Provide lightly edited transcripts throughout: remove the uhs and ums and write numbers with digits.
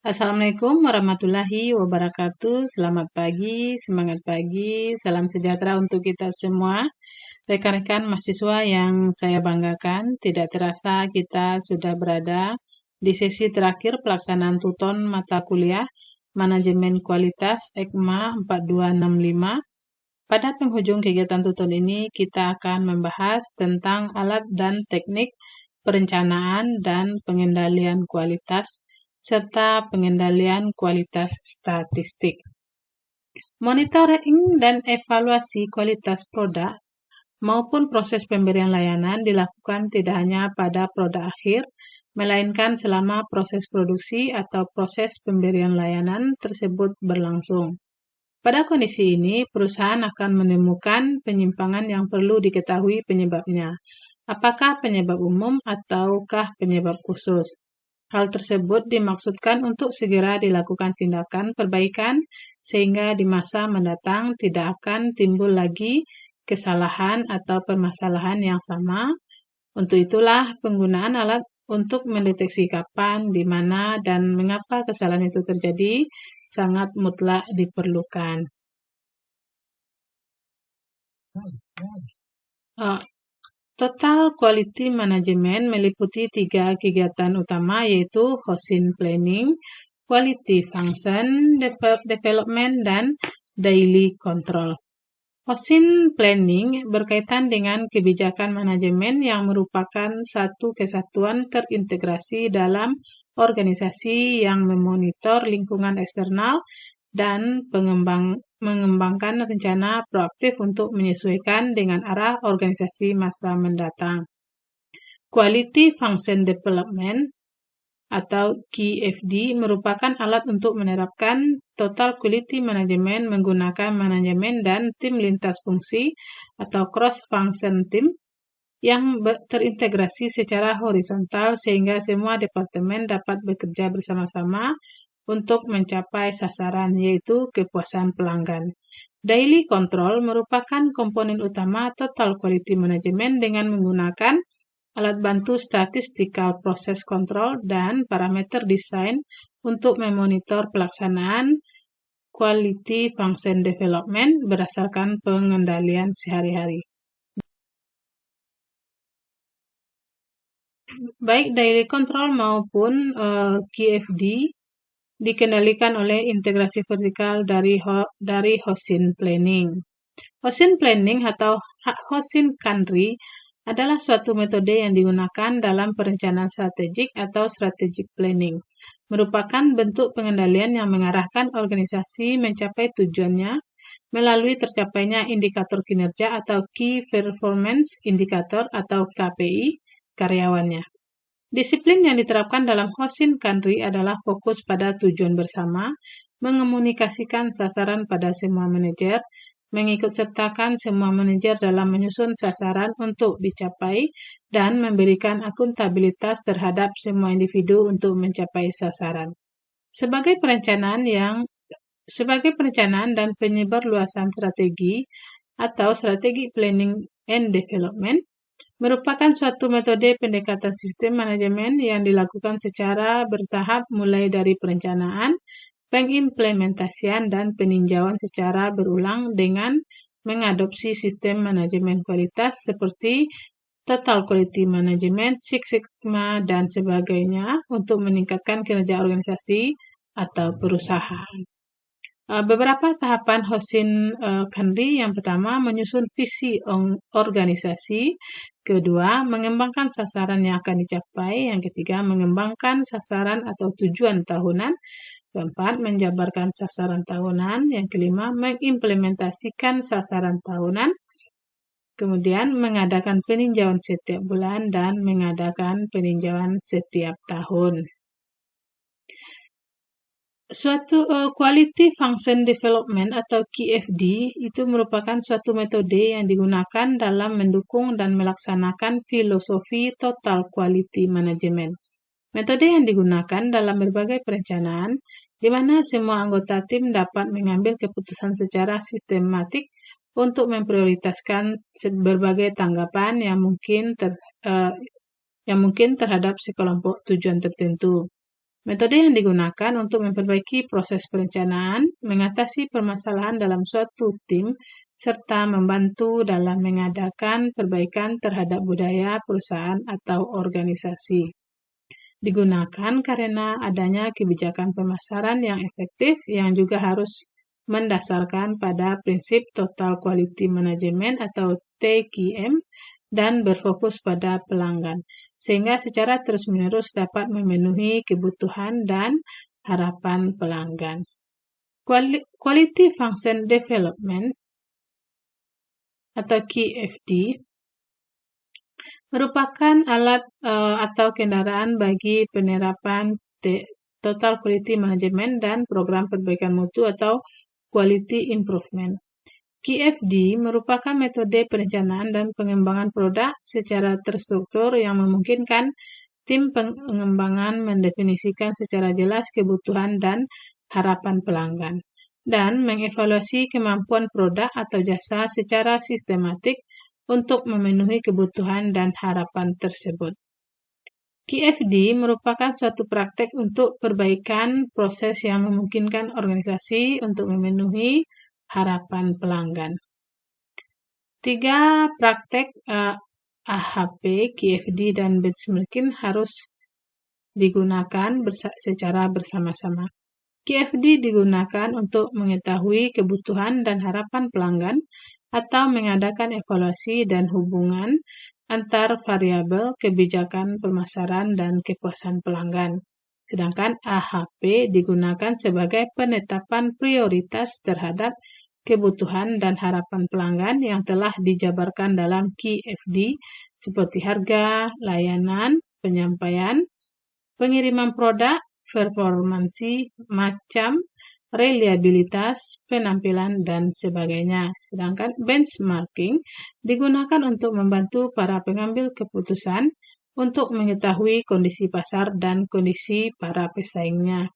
Assalamualaikum warahmatullahi wabarakatuh. Selamat pagi, semangat pagi, salam sejahtera untuk kita semua. Rekan-rekan mahasiswa yang saya banggakan, tidak terasa kita sudah berada di sesi terakhir pelaksanaan tuton mata kuliah Manajemen Kualitas EKMA 4265. Pada penghujung kegiatan tuton ini, kita akan membahas tentang alat dan teknik perencanaan dan pengendalian kualitas serta pengendalian kualitas statistik. Monitoring dan evaluasi kualitas produk maupun proses pemberian layanan dilakukan tidak hanya pada produk akhir, melainkan selama proses produksi atau proses pemberian layanan tersebut berlangsung. Pada kondisi ini, perusahaan akan menemukan penyimpangan yang perlu diketahui penyebabnya. Apakah penyebab umum ataukah penyebab khusus? Hal tersebut dimaksudkan untuk segera dilakukan tindakan perbaikan sehingga di masa mendatang tidak akan timbul lagi kesalahan atau permasalahan yang sama. Untuk itulah penggunaan alat untuk mendeteksi kapan, di mana, dan mengapa kesalahan itu terjadi sangat mutlak diperlukan. Total Quality Management meliputi 3 kegiatan utama yaitu Hosin Planning, Quality Function Development, dan Daily Control. Hosin Planning berkaitan dengan kebijakan manajemen yang merupakan satu kesatuan terintegrasi dalam organisasi yang memonitor lingkungan eksternal dan mengembangkan rencana proaktif untuk menyesuaikan dengan arah organisasi masa mendatang. Quality Function Development atau QFD merupakan alat untuk menerapkan Total Quality Management menggunakan manajemen dan tim lintas fungsi atau Cross Function Team yang terintegrasi secara horizontal sehingga semua departemen dapat bekerja bersama-sama untuk mencapai sasaran, yaitu kepuasan pelanggan. Daily Control merupakan komponen utama Total Quality Management dengan menggunakan alat bantu statistical process control dan parameter desain untuk memonitor pelaksanaan quality function development berdasarkan pengendalian sehari-hari. Baik daily control maupun QFD dikendalikan oleh integrasi vertikal dari Hosin Planning. Hosin Planning atau Hosin Country adalah suatu metode yang digunakan dalam perencanaan strategik atau strategic planning. Merupakan bentuk pengendalian yang mengarahkan organisasi mencapai tujuannya melalui tercapainya indikator kinerja atau Key Performance Indicator atau KPI karyawannya. Disiplin yang diterapkan dalam Hosin Country adalah fokus pada tujuan bersama, mengomunikasikan sasaran pada semua manajer, mengikut sertakan semua manajer dalam menyusun sasaran untuk dicapai, dan memberikan akuntabilitas terhadap semua individu untuk mencapai sasaran. Sebagai perencanaan dan penyebarluasan strategi atau strategi planning and development, merupakan suatu metode pendekatan sistem manajemen yang dilakukan secara bertahap mulai dari perencanaan, pengimplementasian, dan peninjauan secara berulang dengan mengadopsi sistem manajemen kualitas seperti Total Quality Management, Six Sigma, dan sebagainya untuk meningkatkan kinerja organisasi atau perusahaan. Beberapa tahapan Hosin Country. Yang pertama, menyusun visi organisasi. Kedua, mengembangkan sasaran yang akan dicapai. Yang ketiga, mengembangkan sasaran atau tujuan tahunan. Keempat, menjabarkan sasaran tahunan. Yang kelima, mengimplementasikan sasaran tahunan. Kemudian, mengadakan peninjauan setiap bulan dan mengadakan peninjauan setiap tahun. Suatu Quality Function Development atau QFD itu merupakan suatu metode yang digunakan dalam mendukung dan melaksanakan filosofi Total Quality Management. Metode yang digunakan dalam berbagai perencanaan, di mana semua anggota tim dapat mengambil keputusan secara sistematik untuk memprioritaskan berbagai tanggapan yang mungkin terhadap sekelompok tujuan tertentu. Metode yang digunakan untuk memperbaiki proses perencanaan, mengatasi permasalahan dalam suatu tim, serta membantu dalam mengadakan perbaikan terhadap budaya perusahaan atau organisasi. Digunakan karena adanya kebijakan pemasaran yang efektif yang juga harus mendasarkan pada prinsip Total Quality Management atau TQM dan berfokus pada pelanggan, sehingga secara terus-menerus dapat memenuhi kebutuhan dan harapan pelanggan. Quality Function Development atau QFD merupakan alat atau kendaraan bagi penerapan Total Quality Management dan program perbaikan mutu atau Quality Improvement. QFD merupakan metode perencanaan dan pengembangan produk secara terstruktur yang memungkinkan tim pengembangan mendefinisikan secara jelas kebutuhan dan harapan pelanggan, dan mengevaluasi kemampuan produk atau jasa secara sistematik untuk memenuhi kebutuhan dan harapan tersebut. QFD merupakan suatu praktek untuk perbaikan proses yang memungkinkan organisasi untuk memenuhi harapan pelanggan. 3 praktek AHP, QFD, dan benchmarking harus digunakan secara bersama-sama. QFD digunakan untuk mengetahui kebutuhan dan harapan pelanggan atau mengadakan evaluasi dan hubungan antar variabel kebijakan pemasaran dan kepuasan pelanggan. Sedangkan AHP digunakan sebagai penetapan prioritas terhadap kebutuhan dan harapan pelanggan yang telah dijabarkan dalam QFD seperti harga, layanan, penyampaian, pengiriman produk, performansi, macam, reliabilitas, penampilan, dan sebagainya. Sedangkan benchmarking digunakan untuk membantu para pengambil keputusan untuk mengetahui kondisi pasar dan kondisi para pesaingnya,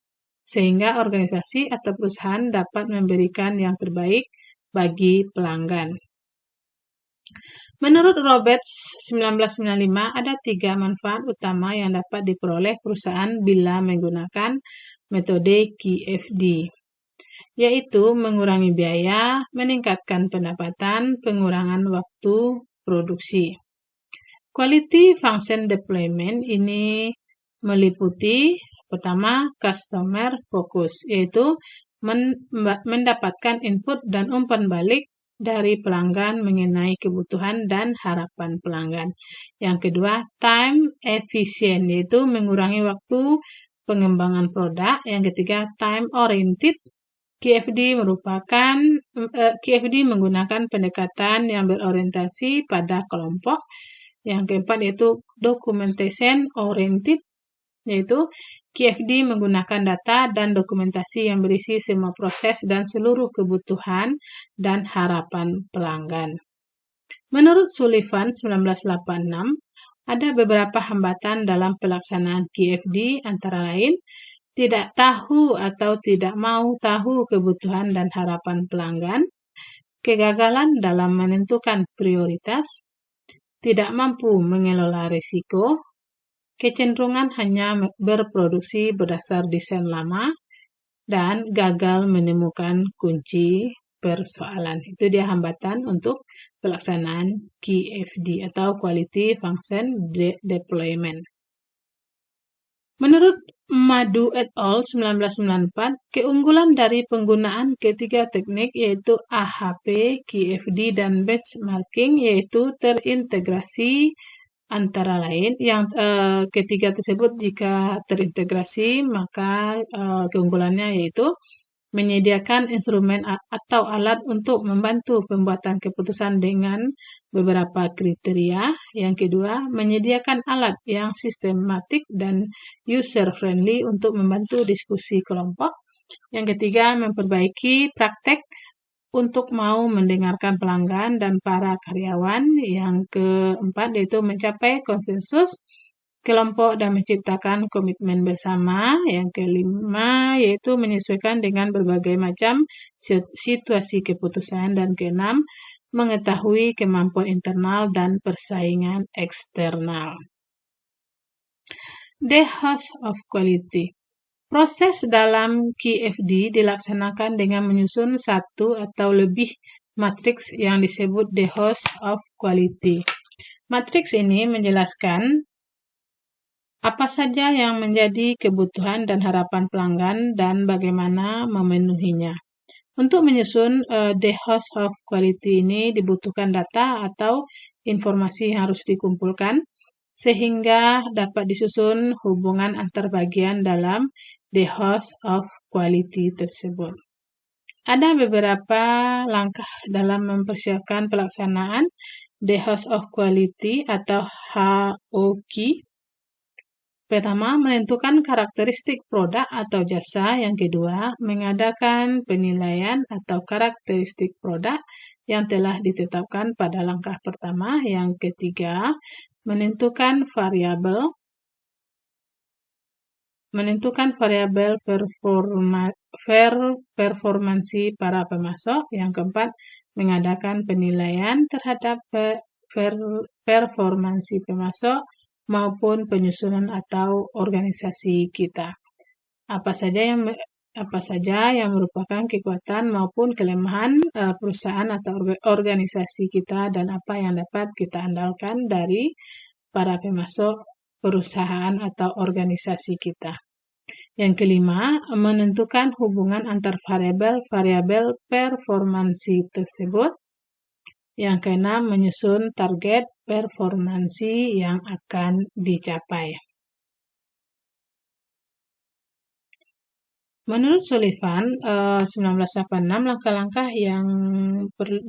sehingga organisasi atau perusahaan dapat memberikan yang terbaik bagi pelanggan. Menurut Roberts 1995, ada 3 manfaat utama yang dapat diperoleh perusahaan bila menggunakan metode QFD, yaitu mengurangi biaya, meningkatkan pendapatan, pengurangan waktu produksi. Quality Function Deployment ini meliputi pertama, customer focus, yaitu mendapatkan input dan umpan balik dari pelanggan mengenai kebutuhan dan harapan pelanggan. Yang kedua, time efficient, yaitu mengurangi waktu pengembangan produk. Yang ketiga, time oriented. QFD menggunakan pendekatan yang berorientasi pada kelompok. Yang keempat yaitu documentation oriented, yaitu QFD menggunakan data dan dokumentasi yang berisi semua proses dan seluruh kebutuhan dan harapan pelanggan. Menurut Sullivan 1986, ada beberapa hambatan dalam pelaksanaan QFD, antara lain tidak tahu atau tidak mau tahu kebutuhan dan harapan pelanggan, kegagalan dalam menentukan prioritas, tidak mampu mengelola risiko, kecenderungan hanya berproduksi berdasar desain lama, dan gagal menemukan kunci persoalan. Itu dia hambatan untuk pelaksanaan QFD atau Quality Function Deployment. Menurut Madhu et al. 1994, keunggulan dari penggunaan ketiga teknik yaitu AHP, QFD, dan benchmarking yaitu terintegrasi antara lain. Yang ketiga tersebut jika terintegrasi maka keunggulannya yaitu menyediakan instrumen atau alat untuk membantu pembuatan keputusan dengan beberapa kriteria. Yang kedua, menyediakan alat yang sistematik dan user-friendly untuk membantu diskusi kelompok. Yang ketiga, memperbaiki praktek untuk mau mendengarkan pelanggan dan para karyawan. Yang keempat, yaitu mencapai konsensus kelompok dan menciptakan komitmen bersama. Yang kelima, yaitu menyesuaikan dengan berbagai macam situasi keputusan. Dan keenam, mengetahui kemampuan internal dan persaingan eksternal. The House of Quality. Proses dalam QFD dilaksanakan dengan menyusun satu atau lebih matriks yang disebut the host of quality. Matriks ini menjelaskan apa saja yang menjadi kebutuhan dan harapan pelanggan dan bagaimana memenuhinya. Untuk menyusun the host of quality ini dibutuhkan data atau informasi yang harus dikumpulkan sehingga dapat disusun hubungan antar bagian dalam the host of quality tersebut. Ada beberapa langkah dalam mempersiapkan pelaksanaan the host of quality atau HOQ. Pertama, menentukan karakteristik produk atau jasa. Yang kedua, mengadakan penilaian atau karakteristik produk yang telah ditetapkan pada langkah pertama. Yang ketiga, menentukan variabel performansi para pemasok. Yang keempat, mengadakan penilaian terhadap performansi pemasok maupun penyusunan atau organisasi kita. Apa saja yang merupakan kekuatan maupun kelemahan perusahaan atau organisasi kita dan apa yang dapat kita andalkan dari para pemasok perusahaan atau organisasi kita. Yang kelima, menentukan hubungan antar variabel performansi tersebut. Yang keenam, menyusun target performansi yang akan dicapai. Menurut Sullivan, 1986, langkah-langkah yang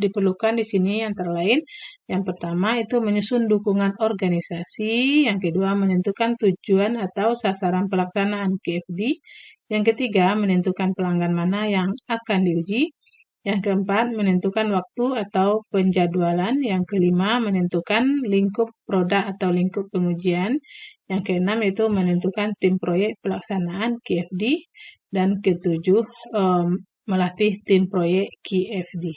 diperlukan di sini antara lain, yang pertama itu menyusun dukungan organisasi, yang kedua menentukan tujuan atau sasaran pelaksanaan QFD, yang ketiga menentukan pelanggan mana yang akan diuji, yang keempat menentukan waktu atau penjadwalan, yang kelima menentukan lingkup produk atau lingkup pengujian, yang keenam itu menentukan tim proyek pelaksanaan QFD, dan ketujuh melatih tim proyek QFD.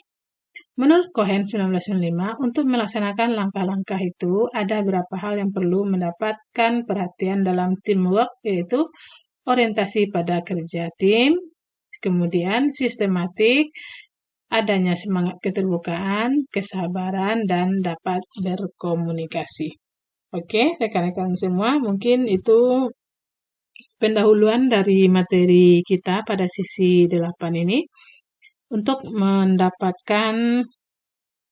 Menurut Cohen 1995, untuk melaksanakan langkah-langkah itu ada beberapa hal yang perlu mendapatkan perhatian dalam teamwork, yaitu orientasi pada kerja tim, kemudian sistematik, adanya semangat keterbukaan, kesabaran, dan dapat berkomunikasi. Oke, rekan-rekan semua, mungkin itu pendahuluan dari materi kita pada sesi 8 ini. Untuk mendapatkan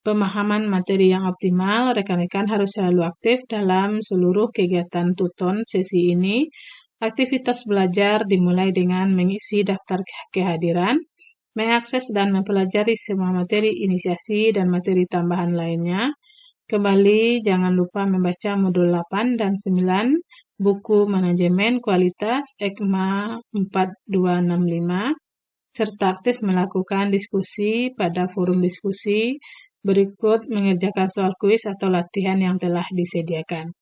pemahaman materi yang optimal, rekan-rekan harus selalu aktif dalam seluruh kegiatan tuton sesi ini. Aktivitas belajar dimulai dengan mengisi daftar kehadiran, mengakses dan mempelajari semua materi inisiasi dan materi tambahan lainnya. Kembali, jangan lupa membaca modul 8 dan 9, buku manajemen kualitas EKMA 4265, serta aktif melakukan diskusi pada forum diskusi, berikut mengerjakan soal kuis atau latihan yang telah disediakan.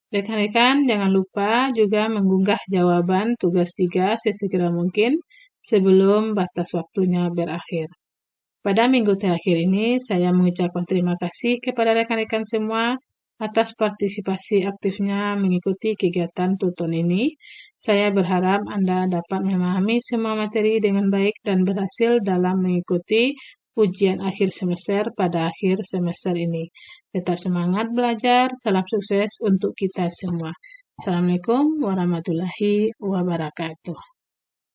Rekan-rekan, jangan lupa juga mengunggah jawaban tugas 3 sesegera mungkin sebelum batas waktunya berakhir. Pada minggu terakhir ini, saya mengucapkan terima kasih kepada rekan-rekan semua atas partisipasi aktifnya mengikuti kegiatan tuton ini. Saya berharap Anda dapat memahami semua materi dengan baik dan berhasil dalam mengikuti ujian akhir semester pada akhir semester ini. Tetap semangat belajar, salam sukses untuk kita semua. Assalamualaikum warahmatullahi wabarakatuh.